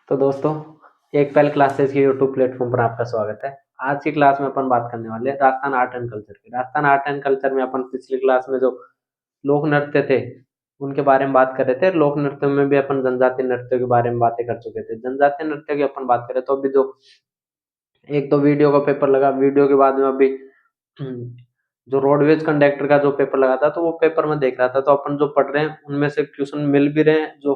तो दोस्तों, एक पहल क्लासेस के यूट्यूब प्लेटफॉर्म पर आपका स्वागत है। आज की क्लास में अपन बात करने वाले हैं राजस्थान आर्ट एंड कल्चर की। राजस्थान आर्ट एंड कल्चर में अपन पिछली क्लास में जो लोक नृत्य थे उनके बारे में बात कर रहे थे। लोक नृत्य में भी अपन जनजातीय नृत्य के बारे में बातें कर चुके थे। जनजातीय नृत्य की अपन बात करें तो अभी जो एक तो वीडियो का पेपर लगा, वीडियो के बाद में अभी जो रोडवेज कंडक्टर का जो पेपर लगा था तो वो पेपर में देख रहा था, तो अपन जो पढ़ रहे हैं उनमें से क्वेश्चन मिल भी रहे हैं। जो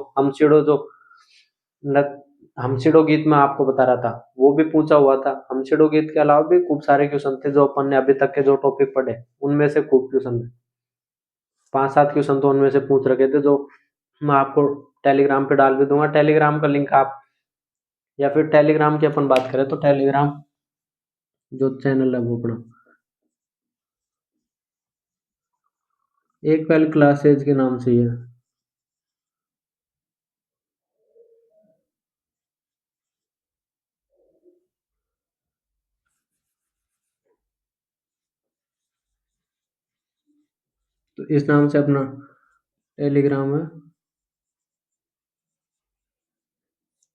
हमसिडो गीत में आपको बता रहा था वो भी पूछा हुआ था। हमसिडो गीत के अलावा भी खूब सारे क्वेश्चन थे जो अपन ने अभी तक के जो टॉपिक पढ़े उनमें से खूब क्वेश्चन, 5-7 क्वेश्चन तो उनमें से पूछ रखे थे, जो मैं आपको टेलीग्राम पे डाल भी दूंगा। टेलीग्राम का लिंक आप, या फिर टेलीग्राम की अपन बात करें तो टेलीग्राम जो चैनल है वो अपना एक पहल क्लासेज के नाम से ही है। तो इस नाम से अपना टेलीग्राम है।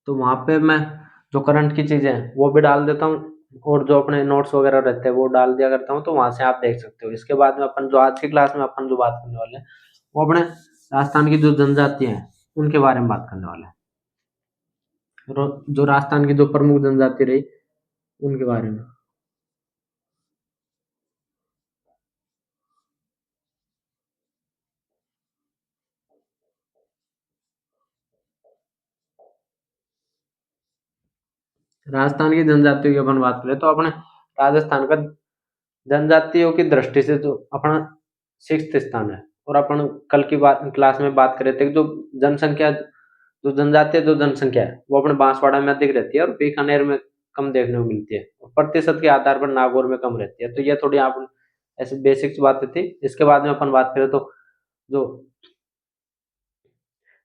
तो वहां पे मैं जो करंट की चीजें हैं वो भी डाल देता हूँ, और जो अपने नोट्स वगैरह रहते हैं वो डाल दिया करता हूँ, तो वहां से आप देख सकते हो। इसके बाद में अपन जो आज की क्लास में अपन जो बात करने वाले हैं वो अपने राजस्थान की जो जनजातियां हैं उनके बारे में बात करने वाले हैं। जो राजस्थान की जो प्रमुख जनजाति रही उनके बारे में। राजस्थान की जनजातियों की अपन बात करें तो अपने राजस्थान का जनजातियों की दृष्टि से जो अपना 6th स्थान है। और अपन कल की बात क्लास में बात कर रहे थे कि जो जनसंख्या, जो जनजातीय जो जनसंख्या है वो अपने बांसवाड़ा में अधिक रहती है और बीकानेर में कम देखने को मिलती है, और प्रतिशत के आधार पर नागौर में कम रहती है। तो ये थोड़ी आप ऐसी बेसिक्स बातें थी। इसके बाद में अपन बात करें तो जो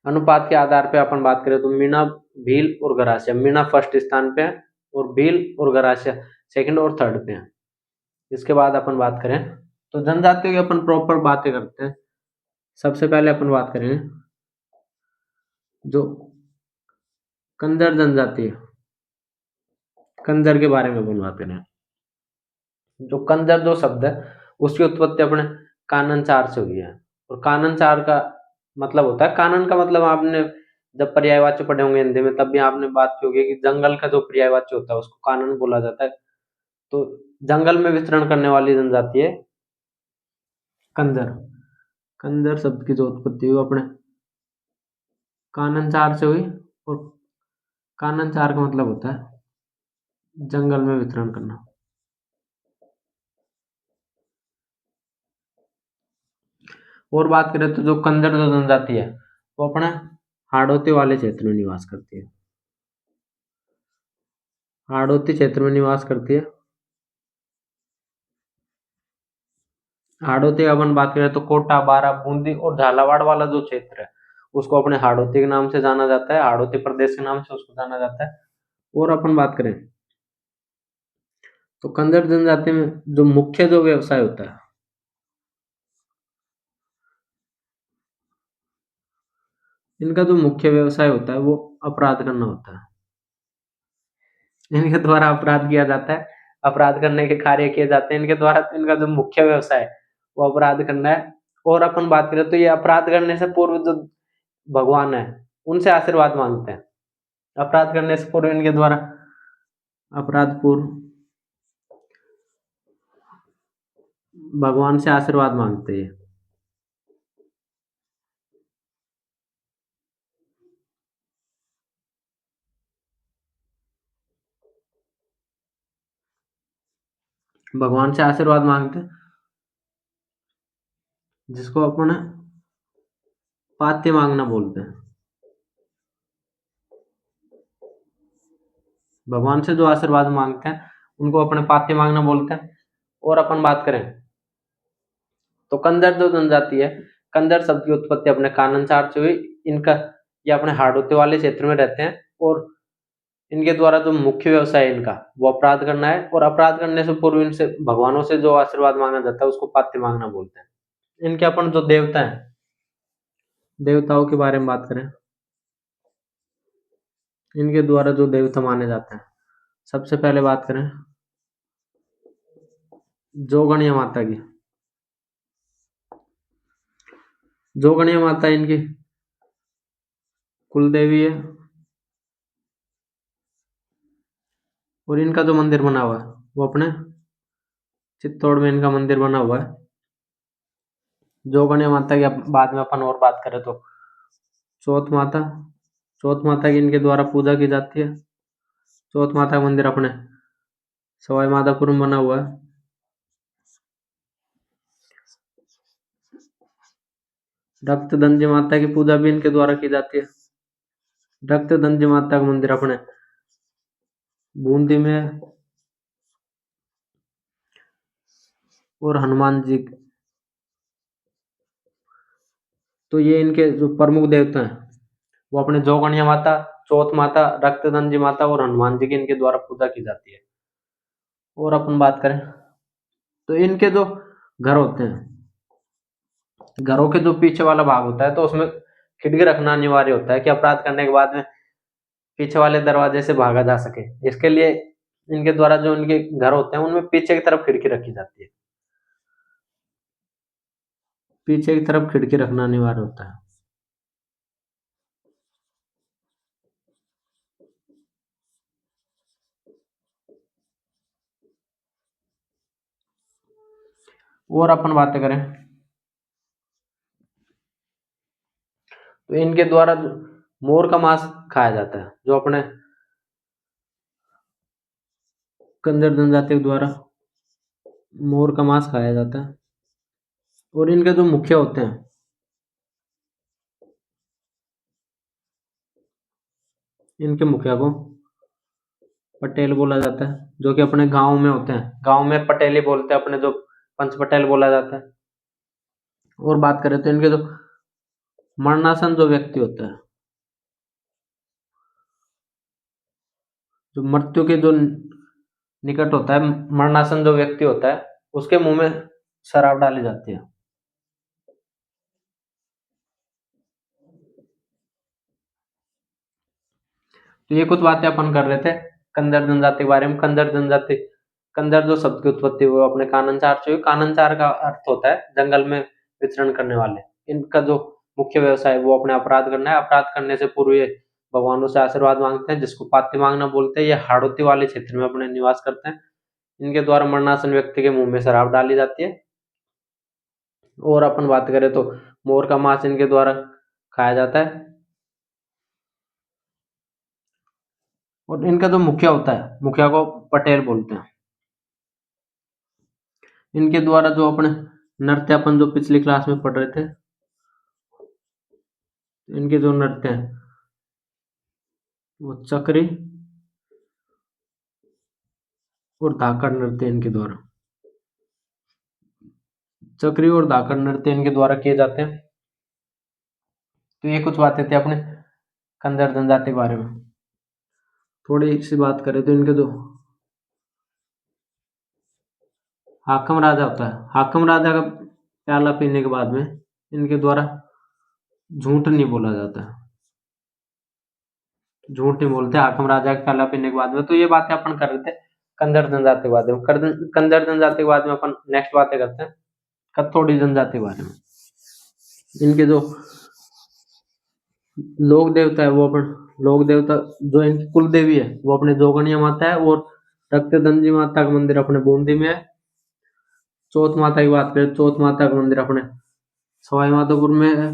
अनुपात के आधार पे अपन बात करें तो मीणा, भील और गरासिया। मीणा फर्स्ट स्थान पे है और भील और गरासिया सेकंड और थर्ड पे है। इसके बाद अपन बात करें तो जनजातियों की अपन प्रॉपर बातें करते हैं। सबसे पहले अपन बात करेंगे जो कंजर जनजाति है, कंजर के बारे में अपन बात करें। जो कंजर जो शब्द है उसकी उत्पत्ति अपने कानन चार से हुई है। और कानन चार का मतलब होता है, कानन का मतलब आपने जब पर्यायवाची पढ़े होंगे हिंदी में तब भी आपने बात की होगी कि जंगल का जो पर्यायवाची होता है उसको कानन बोला जाता है। तो जंगल में विचरण करने वाली जनजाति है कंजर। कंजर शब्द की जो उत्पत्ति हुई वो अपने कानन चार से हुई। और कानन चार का मतलब होता है जंगल में विचरण करना। और बात करें तो जो कंजर जो जनजाति है वो अपने हाड़ौती वाले क्षेत्र में निवास करती है। हाड़ौती क्षेत्र में निवास करती है। हाड़ौती अपन बात करें तो कोटा, बारा, बूंदी और झालावाड़ वाला जो क्षेत्र है उसको अपने हाड़ौती के नाम से जाना जाता है, हाड़ौती प्रदेश के नाम से उसको जाना जाता है। और अपन बात करें तो कंजर जनजाति में जो मुख्य जो व्यवसाय होता है, इनका जो मुख्य व्यवसाय होता है वो अपराध करना होता है। इनके द्वारा अपराध किया जाता है, अपराध करने के कार्य किए जाते हैं इनके द्वारा। तो इनका जो मुख्य व्यवसाय है वो अपराध करना है। और अपन बात करें तो ये अपराध करने से पूर्व जो भगवान है उनसे आशीर्वाद मांगते हैं। अपराध करने से पूर्व इनके द्वारा अपराध पूर्व भगवान से आशीर्वाद मांगते हैं। भगवान से आशीर्वाद मांगते हैं जिसको अपन पात्य मांगना बोलते हैं। भगवान से जो आशीर्वाद मांगते हैं उनको अपने पात्य मांगना बोलते हैं। और अपन बात करें तो कंदर जो जनजाति है, कंदर शब्द की उत्पत्ति अपने काननचार से हुई। इनका ये अपने हाड़ौती वाले क्षेत्र में रहते हैं। और इनके द्वारा जो मुख्य व्यवसाय है इनका वो अपराध करना है। और अपराध करने से पूर्व इनसे भगवानों से जो आशीर्वाद मांगा जाता है उसको पात्य मांगना बोलते हैं। इनके अपन जो देवता हैं, देवताओं के बारे में बात करें इनके द्वारा जो देवता माने जाते हैं, सबसे पहले बात करें जोगणिया माता की। जोगणिया माता इनकी कुल देवी है, और इनका जो मंदिर बना हुआ है वो अपने चित्तौड़ में इनका मंदिर बना हुआ है। जोगणिया माता की बाद में अपन और बात करें तो चौथ माता, चौथ माता की इनके द्वारा पूजा की जाती है। चौथ माता का मंदिर अपने सवाई माधोपुर में बना हुआ है। रक्तदंजी माता की पूजा भी इनके द्वारा की जाती है। रक्तदंजी माता का मंदिर अपने बूंदी में है। और हनुमान जी, तो ये इनके जो प्रमुख देवता हैं वो अपने जोगणिया माता, चौथ माता, रक्तदंजी माता और हनुमान जी की इनके द्वारा पूजा की जाती है। और अपन बात करें तो इनके जो घर होते हैं, घरों के जो पीछे वाला भाग होता है तो उसमें खिड़की रखना अनिवार्य होता है कि अपराध करने के बाद में पीछे वाले दरवाजे से भागा जा सके। इसके लिए इनके द्वारा जो इनके घर होते हैं उनमें पीछे की तरफ खिड़की रखी जाती है। पीछे की तरफ खिड़की रखना अनिवार्य होता है। और अपन बातें करें तो इनके द्वारा जो मोर का मांस खाया जाता है, जो अपने कंजर जनजाति के द्वारा मोर का मांस खाया जाता है। और इनके जो मुखिया होते हैं, इनके मुखिया को पटेल बोला जाता है, जो कि अपने गांव में होते हैं। गांव में पटेली बोलते हैं, अपने जो पंच पटेल बोला जाता है। और बात करें तो इनके जो मरणासन जो व्यक्ति होता है, जो मृत्यु के जो निकट होता है, मरणासन जो व्यक्ति होता है उसके मुंह में शराब डाली जाती है। तो ये कुछ बातें अपन कर रहे थे कंजर जनजाति के बारे में। कंजर जनजाति, कंजर जो शब्द की उत्पत्ति वो अपने काननचार से हुई। काननचार का अर्थ होता है जंगल में विचरण करने वाले। इनका जो मुख्य व्यवसाय है वो अपने अपराध करना है। अपराध करने से पूर्व ये भगवानों से आशीर्वाद मांगते हैं, जिसको पाती मांगना बोलते हैं। ये हाड़ोती वाले क्षेत्र में अपने निवास करते हैं। इनके द्वारा मरणासन व्यक्ति के मुंह में शराब डाली जाती है। और अपन बात करें तो मोर का मांस इनके द्वारा खाया जाता है। और इनका जो मुखिया होता है, मुखिया को पटेल बोलते हैं। इनके द्वारा जो अपने नृत्य अपन जो पिछली क्लास में पढ़ रहे थे, इनके जो नृत्य हैं वो चक्री और धाकड़ नृत्य इनके द्वारा, चक्री और धाकड़ नृत्य इनके द्वारा किए जाते हैं। तो ये कुछ बातें थी अपने कंजर जनजाति के बारे में। थोड़ी सी बात करें तो इनके जो हाकम राजा होता है, हाकम राजा का प्याला पीने के बाद में इनके द्वारा झूठ नहीं बोला जाता है। झूठ नहीं बोलते हाकम राजा का प्याला पीने के बाद में। तो ये बातें अपन कर रहे थे कंजर जनजाति के बारे में। कंजर जनजाति के बाद में अपन नेक्स्ट बातें करते हैं कत्थोड़ी जनजाति के बारे में। इनके जो लोक देवता है वो अपन लोक देवता जो इनकी कुल देवी है वो अपने जोगणिया माता है। और रक्तदंजी माता का मंदिर अपने बूंदी में है। चौथ माता की बात करें, चौथ माता का मंदिर अपने सवाई माधोपुर में है।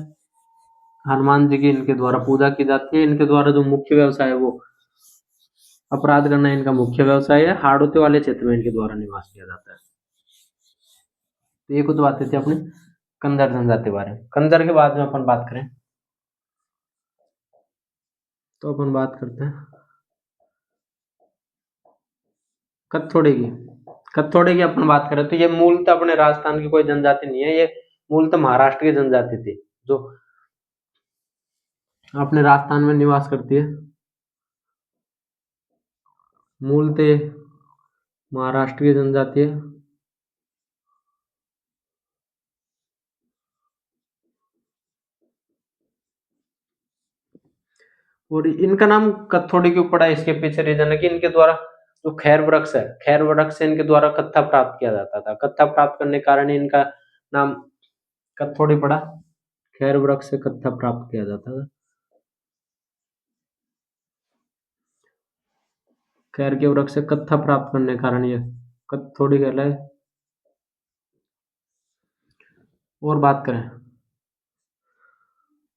हनुमान जी की इनके द्वारा पूजा की जाती है। इनके द्वारा जो मुख्य व्यवसाय है वो अपराध करना इनका मुख्य व्यवसाय है। हाड़ोते वाले क्षेत्र में इनके द्वारा निवास किया जाता है। तो ये कुछ बातें थी अपने कंजर जनजाति के बारे में। कंजर के बाद में अपन बात करें तो अपन बात करते हैं कत्थोड़े की। कत्थोड़े की अपन बात करें तो ये मूलतः अपने राजस्थान की कोई जनजाति नहीं है। ये मूलतः महाराष्ट्र की जनजाति थी जो अपने राजस्थान में निवास करती है। मूलतः महाराष्ट्र की जनजाति है। और इनका नाम कत्थोड़ी क्यों पड़ा, इसके पीछे रीजन है कि इनके द्वारा जो खैर वृक्ष है, खैर वृक्ष से इनके द्वारा कत्था प्राप्त किया जाता था। कत्था प्राप्त करने के कारण इनका नाम कत्थोड़ी पड़ा। खैर वृक्ष से कत्था प्राप्त किया जाता था। खैर के वृक्ष से कत्था प्राप्त करने के कारण ये कत्थोड़ी कहलाए। और बात करें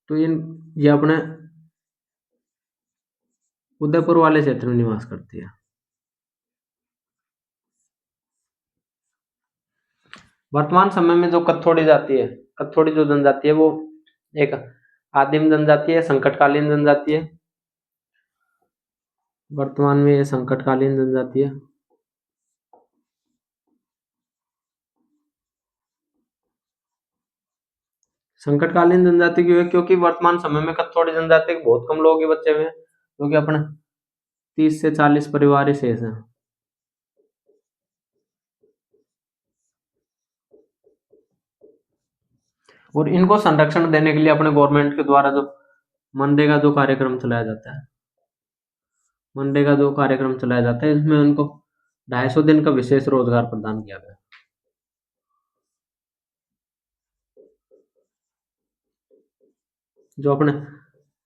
तो ये अपने उदयपुर वाले क्षेत्र में निवास करती है। वर्तमान समय में जो कत्थोड़ी जाति है, कत्थोड़ी जो जनजाति है, वो एक आदिम जनजाति है, संकटकालीन जनजाति है। वर्तमान में ये संकटकालीन जनजाति है। संकटकालीन जनजाति क्यों है? क्योंकि वर्तमान समय में कत्थोड़ी जनजाति के बहुत कम लोग ही बचे हुए हैं, क्योंकि अपने 30 से 40 परिवार ही शेष हैं। और इनको संरक्षण देने के लिए अपने गवर्नमेंट के द्वारा जो मनरेगा जो कार्यक्रम चलाया जाता है, मनरेगा जो कार्यक्रम चलाया जाता है, इसमें उनको 250 दिन का विशेष रोजगार प्रदान किया गया। जो अपने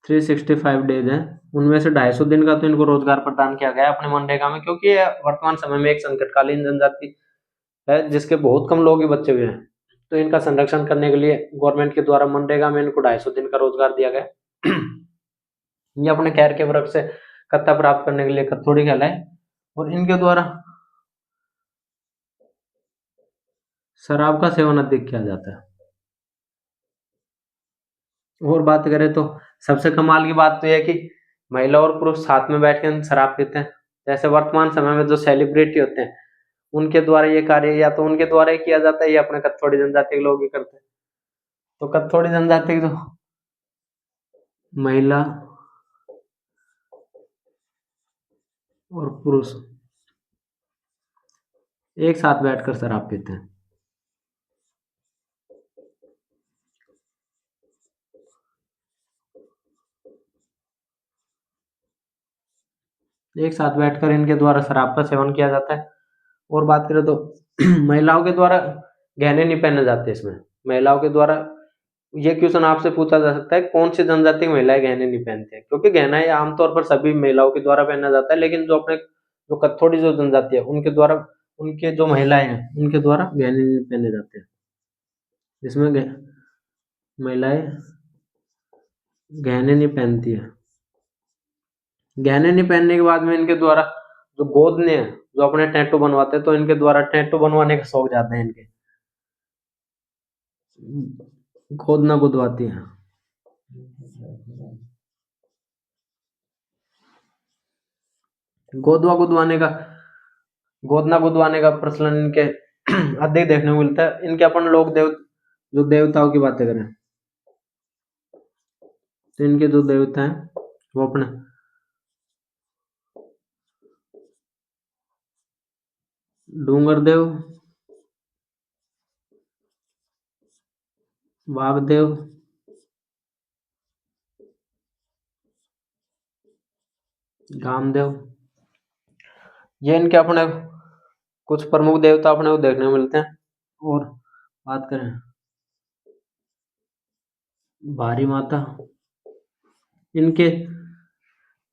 365 डेज हैं, उनमें से 250 दिन का तो इनको रोजगार प्रदान किया गया अपने मनरेगा में, क्योंकि ये वर्तमान समय में एक संकटकालीन जनजाति है जिसके बहुत कम लोग ही बचे हुए हैं। तो इनका संरक्षण करने के लिए गवर्नमेंट के द्वारा मनरेगा में इनको 250 दिन का रोजगार दिया गया। ये अपने खैर के वृक्ष से कत्था प्राप्त करने के लिए कत्थोड़ी कहलाए। और इनके द्वारा शराब का सेवन अधिक किया जाता है। और बात करें तो सबसे कमाल की बात तो यह है कि महिला और पुरुष साथ में बैठ कर शराब पीते हैं। जैसे वर्तमान समय में जो सेलिब्रिटी होते हैं, उनके द्वारा ये कार्य या तो उनके द्वारा ही किया जाता है या अपने कत्थोड़ी जनजाति के लोग ही करते हैं। तो कत्थोड़ी जनजाति की जो महिला और पुरुष एक साथ बैठकर शराब पीते हैं। एक साथ बैठकर इनके द्वारा शराब का सेवन किया जाता है। और बात करें तो महिलाओं के द्वारा गहने नहीं पहने जाते इसमें। महिलाओं के द्वारा ये क्वेश्चन आपसे पूछा जा सकता है कौन सी जनजाति की महिलाएं गहने नहीं पहनती है, क्योंकि गहना ये आमतौर पर सभी महिलाओं के द्वारा पहना जाता है, लेकिन जो अपने जो कत्थोड़ी जो जनजाति है उनके द्वारा, उनके जो महिलाएं हैं उनके द्वारा गहने नहीं पहने जाते हैं। जिसमें महिलाएं गहने नहीं पहनती है। गहने नहीं पहनने के बाद में इनके द्वारा जो गोदने हैं, जो अपने टैटू बनवाते हैं, तो इनके द्वारा टैटू बनवाने का शौक ज्यादा है इनके। गोदना गुदवाती है। गोदवा गुदवाने का गोदना गुदवाने का प्रचलन इनके अधिक देखने को मिलता है। इनके अपन लोग जो देवताओं की बातें करें तो इनके जो देवता हैं वो अपने डूंगरदेव, वागदेव, गामदेव, ये इनके अपने कुछ प्रमुख देवता अपने को देखने को मिलते हैं। और बात करें भारी माता, इनके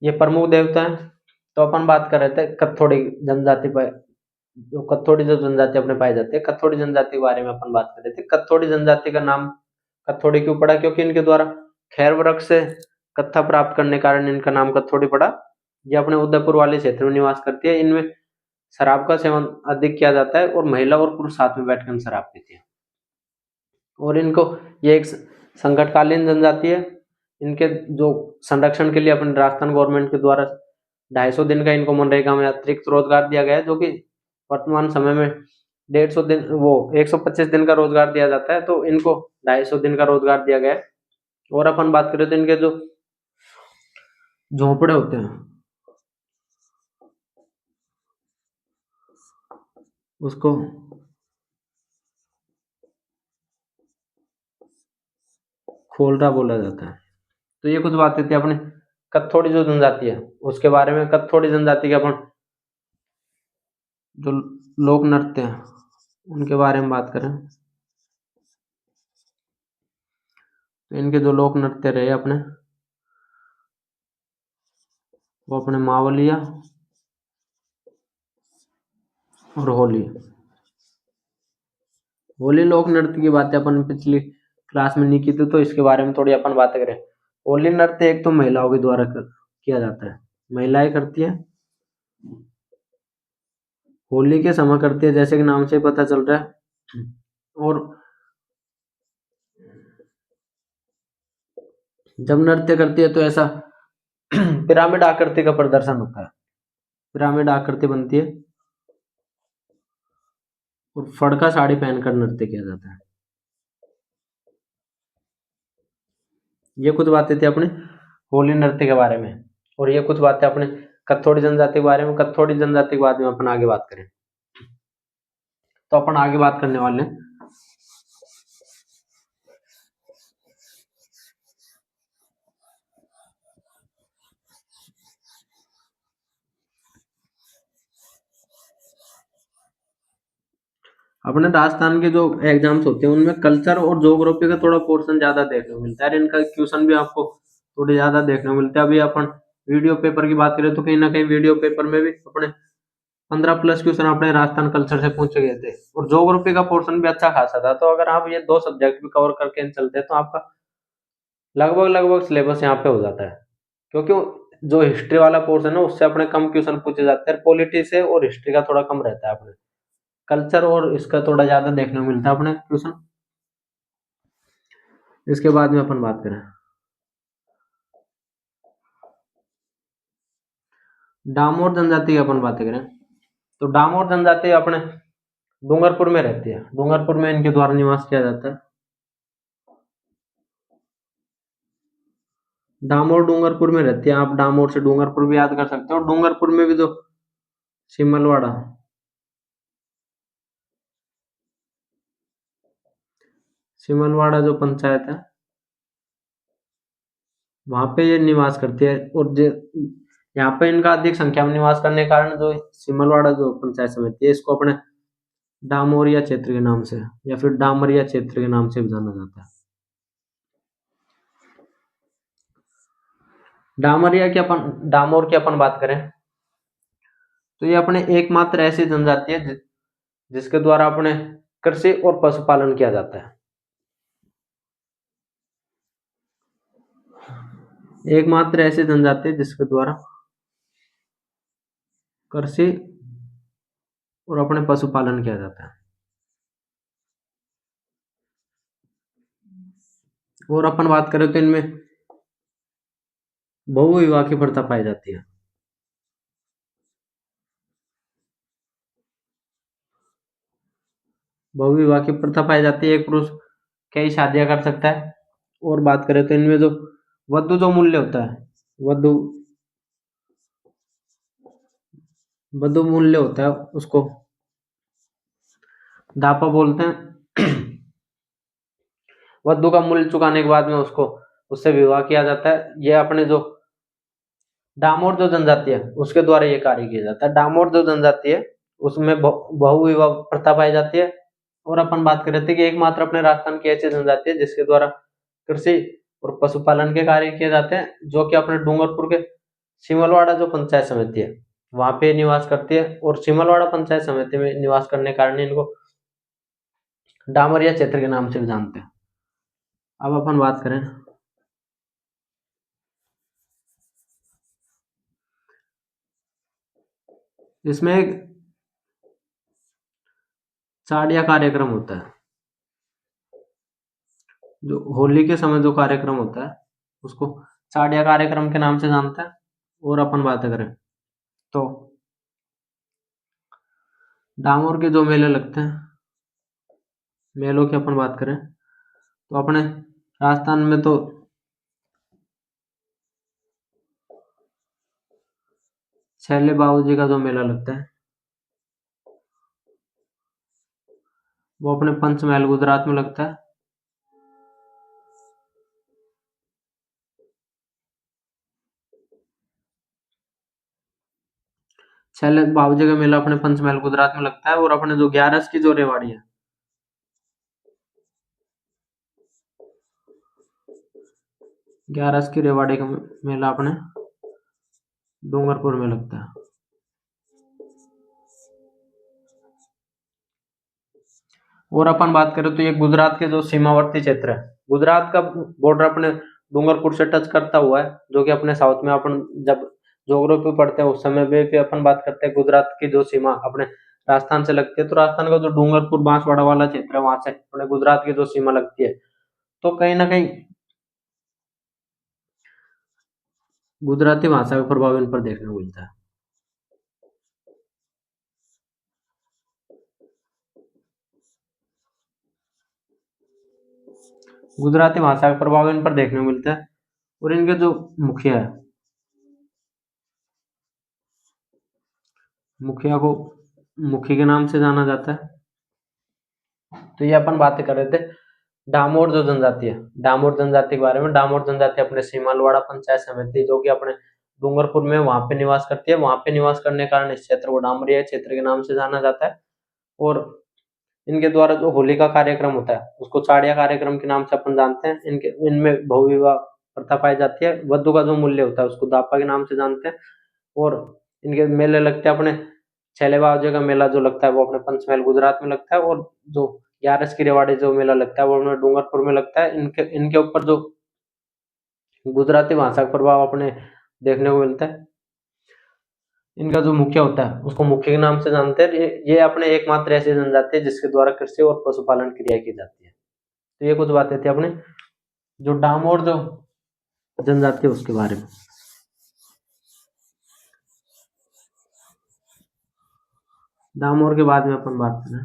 ये प्रमुख देवता हैं। तो अपन बात कर रहे थे कत्थोड़ी जनजाति पर, जो कत्थोड़ी जो जनजाति अपने पाई जाती है, कत्थोड़ी जनजाति के बारे में अपन बात कर रहे थे। कत्थोड़ी जनजाति का नाम कत्थोड़ी क्यों पड़ा? क्योंकि इनके द्वारा खैर वृक्ष से कत्था प्राप्त करने के कारण इनका नाम कत्थोड़ी पड़ा। ये अपने उदयपुर वाले क्षेत्र में निवास करती है। इनमें शराब का सेवन अधिक किया जाता है और महिला और पुरुष साथ में बैठकर शराब पीते हैं। और इनको ये एक संकटकालीन जनजाति है। इनके जो संरक्षण के लिए अपने राजस्थान गवर्नमेंट के द्वारा 250 दिन का इनको मनरेगा में अतिरिक्त रोजगार दिया गया है, जो कि वर्तमान समय में 150 दिन, वो 125 दिन का रोजगार दिया जाता है, तो इनको 250 दिन का रोजगार दिया गया है। और अपन बात करें तो इनके जो झोंपड़े होते हैं उसको खोलरा बोला जाता है। तो ये कुछ बातें थी अपने कत्थोड़ी जो जनजाति है उसके बारे में, कत्थोड़ी जनजाति के अपन जो लोक नृत्य हैं उनके बारे में बात करें तो इनके जो लोक नृत्य रहे अपने, वो अपने मावलिया और होली। होली लोक नृत्य की बातें अपन पिछली क्लास में नहीं की थी, तो इसके बारे में थोड़ी अपन बातें करें। होली नृत्य एक तो महिलाओं के द्वारा किया जाता है, महिलाएं करती है, होली के समय करती है, जैसे कि नाम से पता चल रहा है। और जब नृत्य करती है तो ऐसा पिरामिड आकृति का प्रदर्शन होता है, पिरामिड आकृति बनती है और फड़का साड़ी पहनकर नृत्य किया जाता है। ये कुछ बातें थी अपने होली नृत्य के बारे में, और ये कुछ बातें अपने कत्थोड़ी जनजाति के बारे में। कत्थोड़ी जनजाति के बारे में अपन आगे बात करें तो अपन आगे बात करने वाले हैं अपने राजस्थान के जो एग्जाम्स होते हैं उनमें कल्चर और ज्योग्राफी का थोड़ा पोर्शन ज्यादा देखने को मिलता है, इनका क्वेश्चन भी आपको थोड़े ज्यादा देखने को मिलते हैं। अभी अपन वीडियो पेपर की बात करें तो कहीं ना कहीं वीडियो पेपर में भी अपने 15+ क्वेश्चन अपने राजस्थान कल्चर से पूछे गए थे, और ज्योग्राफी का पोर्शन भी अच्छा खासा था। तो अगर आप ये 2 सब्जेक्ट भी कवर करके चलते हैं तो आपका लगभग लगभग सिलेबस यहाँ पे हो जाता है, क्योंकि जो हिस्ट्री वाला पोर्शन है उससे अपने कम क्वेश्चन पूछे जाते हैं, पॉलिटी से और हिस्ट्री का थोड़ा कम रहता है, अपने कल्चर और इसका थोड़ा ज्यादा देखने को मिलता है अपने क्वेश्चन। इसके बाद में अपन बात करें डामोर जनजाति की, अपन बातें करें तो डामोर जनजाति अपने डूंगरपुर में रहती है, डूंगरपुर में इनके द्वारा निवास किया जाता है। डामोर डूंगरपुर में रहती है, आप डामोर से डूंगरपुर भी याद कर सकते हो। डूंगरपुर में भी जो सिमलवाड़ा, सिमलवाड़ा जो पंचायत है वहां पे ये निवास करती है, और यहाँ पे इनका अधिक संख्या में निवास करने के कारण जो सिमलवाड़ा जो पंचायत समिति है इसको अपने डामोरिया क्षेत्र के नाम से या फिर डामरिया क्षेत्र के नाम से भी जाना जाता है। डामोर की अपन बात करें तो ये अपने एकमात्र ऐसी जनजाति है जिसके द्वारा अपने कृषि और पशुपालन किया जाता है, एकमात्र ऐसी जनजाति है जिसके द्वारा कृषि और अपने पशुपालन किया जाता है। और अपन बात करें तो इनमें बहुविवाह की प्रथा पाई जाती है, बहुविवाह की प्रथा पाई जाती है, एक पुरुष कई शादियां कर सकता है। और बात करें तो इनमें जो वधु जो मूल्य होता है, वधु वधु मूल्य होता है उसको दापा बोलते हैं। वधु का मूल्य चुकाने के बाद में उसको उससे विवाह किया जाता है। यह अपने जो डामोर जो जनजाति है उसके द्वारा ये कार्य किया जाता है। डामोर जो जनजाति है उसमें बहुविवाह प्रथा पाई जाती है। और अपन बात कर रहे थे कि एकमात्र अपने राजस्थान की ऐसी जनजाति है जिसके द्वारा कृषि और पशुपालन के कार्य किए जाते हैं, जो कि अपने डूंगरपुर के सिमलवाड़ा जो पंचायत समिति है वहां पे निवास करती है। और सिमलवाड़ा पंचायत समिति में निवास करने के कारण इनको डामरिया क्षेत्र के नाम से भी जानते हैं। अब अपन बात करें इसमें एक चाड़िया कार्यक्रम होता है, जो होली के समय जो कार्यक्रम होता है उसको चाड़िया कार्यक्रम के नाम से जानते हैं। और अपन बात करें तो डामोर के जो मेले लगते हैं, मेलों की अपन बात करें तो अपने राजस्थान में तो छैले बाबू जी का जो मेला लगता है वो अपने पंचमहल गुजरात में लगता है। छैले बाबूजी का मेला अपने पंचमहल गुजरात में लगता है। और अपने जो 11 की जो रेवाड़ी है, 11 की रेवाड़ी का मेला अपने डूंगरपुर में लगता है। और अपन बात करें तो ये गुजरात के जो सीमावर्ती क्षेत्र है, गुजरात का बॉर्डर अपने डूंगरपुर से टच करता हुआ है, जो कि अपने साउथ में अपन जब ज्योग्राफी पढ़ते हैं उस समय में भी अपन बात करते हैं गुजरात की जो सीमा अपने राजस्थान से लगती है, तो राजस्थान का जो डूंगरपुर बांसवाड़ा वाला क्षेत्र है वहां से अपने गुजरात की जो सीमा लगती है, तो कहीं ना कहीं गुजराती भाषा का प्रभाव इन पर देखने को मिलता है। गुजराती भाषा का प्रभाव इन पर देखने को मिलता है। और इनके जो मुखिया है, मुखिया को मुखी के नाम से जाना जाता है। तो ये अपन बातें कर रहे थे डामोर जो जनजाति है, डामोर जनजाति के बारे में। डामोर जनजाति अपने सीमालवाड़ा पंचायत समिति जो कि अपने डूंगरपुर में वहां पे निवास करती है। वहां पे निवास करने के कारण इस क्षेत्र को डामरिया क्षेत्र के नाम से जाना जाता है। और इनके द्वारा जो होली का कार्यक्रम होता है उसको चाड़िया कार्यक्रम के नाम से अपन जानते हैं। इनके इनमें बहु विवाह प्रथा पाई जाती है। वधु का जो मूल्य होता है उसको दापा के नाम से जानते हैं। और इनके मेले लगते हैं अपने छैले बावजे का मेला जो लगता है वो अपने पंचमहल गुजरात में लगता है। और जो 11 की रेवाड़ी जो मेला लगता है वो अपने डूंगरपुर में लगता है। इनके इनके ऊपर जो गुजराती भाषा का प्रभाव अपने देखने को मिलता है। इनका जो मुखिया होता है उसको मुखिया के नाम से जानते हैं। ये अपने एकमात्र ऐसी जनजाति है जिसके द्वारा कृषि और पशुपालन क्रिया की जाती है। तो ये कुछ बातें थी अपने जो डामोर जो जनजाति है उसके बारे में। डामोर के बाद में अपन बात करें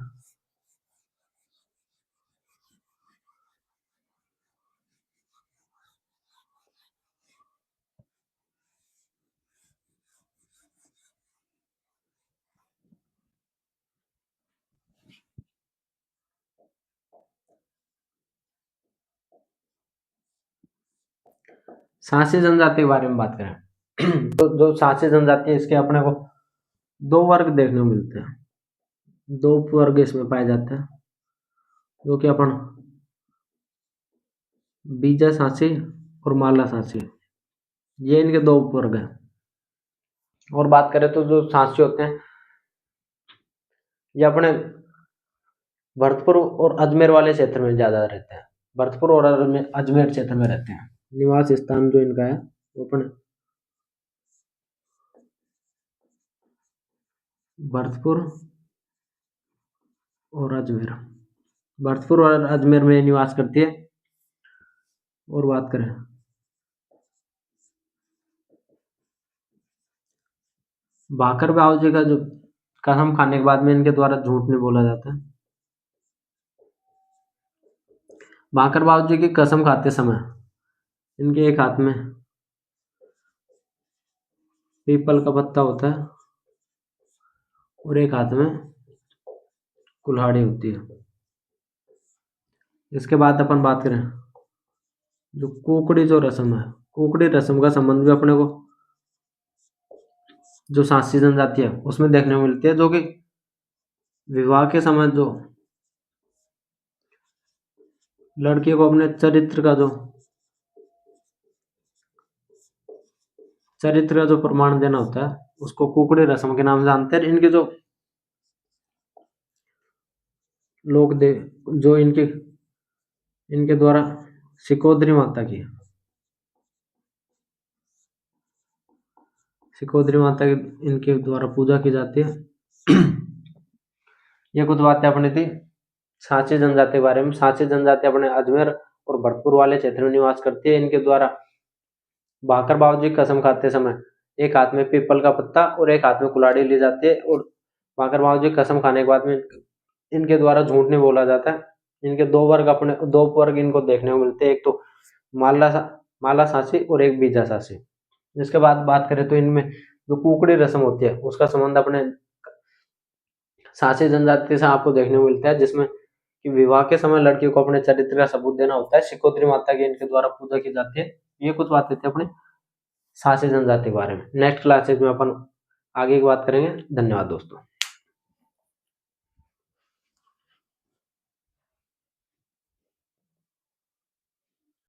सांसी जनजाति के बारे में बात करें तो जो सांसी जनजाति है इसके अपने को दो वर्ग देखने को मिलते हैं। दो वर्ग इसमें पाए जाते हैं जो कि अपन बीजा सांसी और माला सांसी, ये इनके दो उपवर्ग हैं। और बात करें तो जो सांसी होते हैं ये अपने भरतपुर और अजमेर वाले क्षेत्र में ज्यादा रहते हैं। भरतपुर और अजमेर क्षेत्र में रहते हैं। निवास स्थान जो इनका है वो अपने भरतपुर और अजमेर, भरतपुर और अजमेर में निवास करती है। और बात करें भाकर बावजी का जो कसम खाने के बाद में इनके द्वारा झूठ नहीं बोला जाता है। भाकर बावजी की कसम खाते समय इनके एक हाथ में पीपल का पत्ता होता है और एक हाथ में कुल्हाड़ी होती है। इसके बाद अपन बात करें जो कुकड़ी जो रस्म है, कुकड़ी रस्म का संबंध भी अपने को जो सांसी जनजाति है उसमें देखने को मिलती है, जो कि विवाह के समय जो लड़की को अपने चरित्र का जो प्रमाण देना होता है उसको कुकड़ी रस्म के नाम से जानते हैं। इनके जो लोग दे जो इनके द्वारा सिकोदरी माता की इनके द्वारा पूजा की जाती है। ये कुछ बातें अपनी थी सांची जनजाति के बारे में। सांची जनजाति अपने अजमेर और भरतपुर वाले क्षेत्र में निवास करती है। इनके द्वारा भाकर बावजी कसम खाते समय एक हाथ में पीपल का पत्ता और एक हाथ में कुल्हाड़ी ली जाती है। और भाकर बावजी कसम खाने के बाद में इनके द्वारा झूठ नहीं बोला जाता है। इनके दो वर्ग इनको देखने को मिलते हैं, एक तो माला सांसी और एक बीजा सांसी। इसके बाद बात करें तो इनमें जो कुकड़ी रस्म होती है उसका संबंध अपने सांसी जनजाति से आपको देखने को मिलता है, जिसमें कि विवाह के समय लड़की को अपने चरित्र का सबूत देना होता है। शिकोत्री माता की इनके द्वारा पूजा की जाती है। ये कुछ बातें थी अपने सांसी जनजाति के बारे में। नेक्स्ट क्लासेज में अपन आगे की बात करेंगे। धन्यवाद दोस्तों।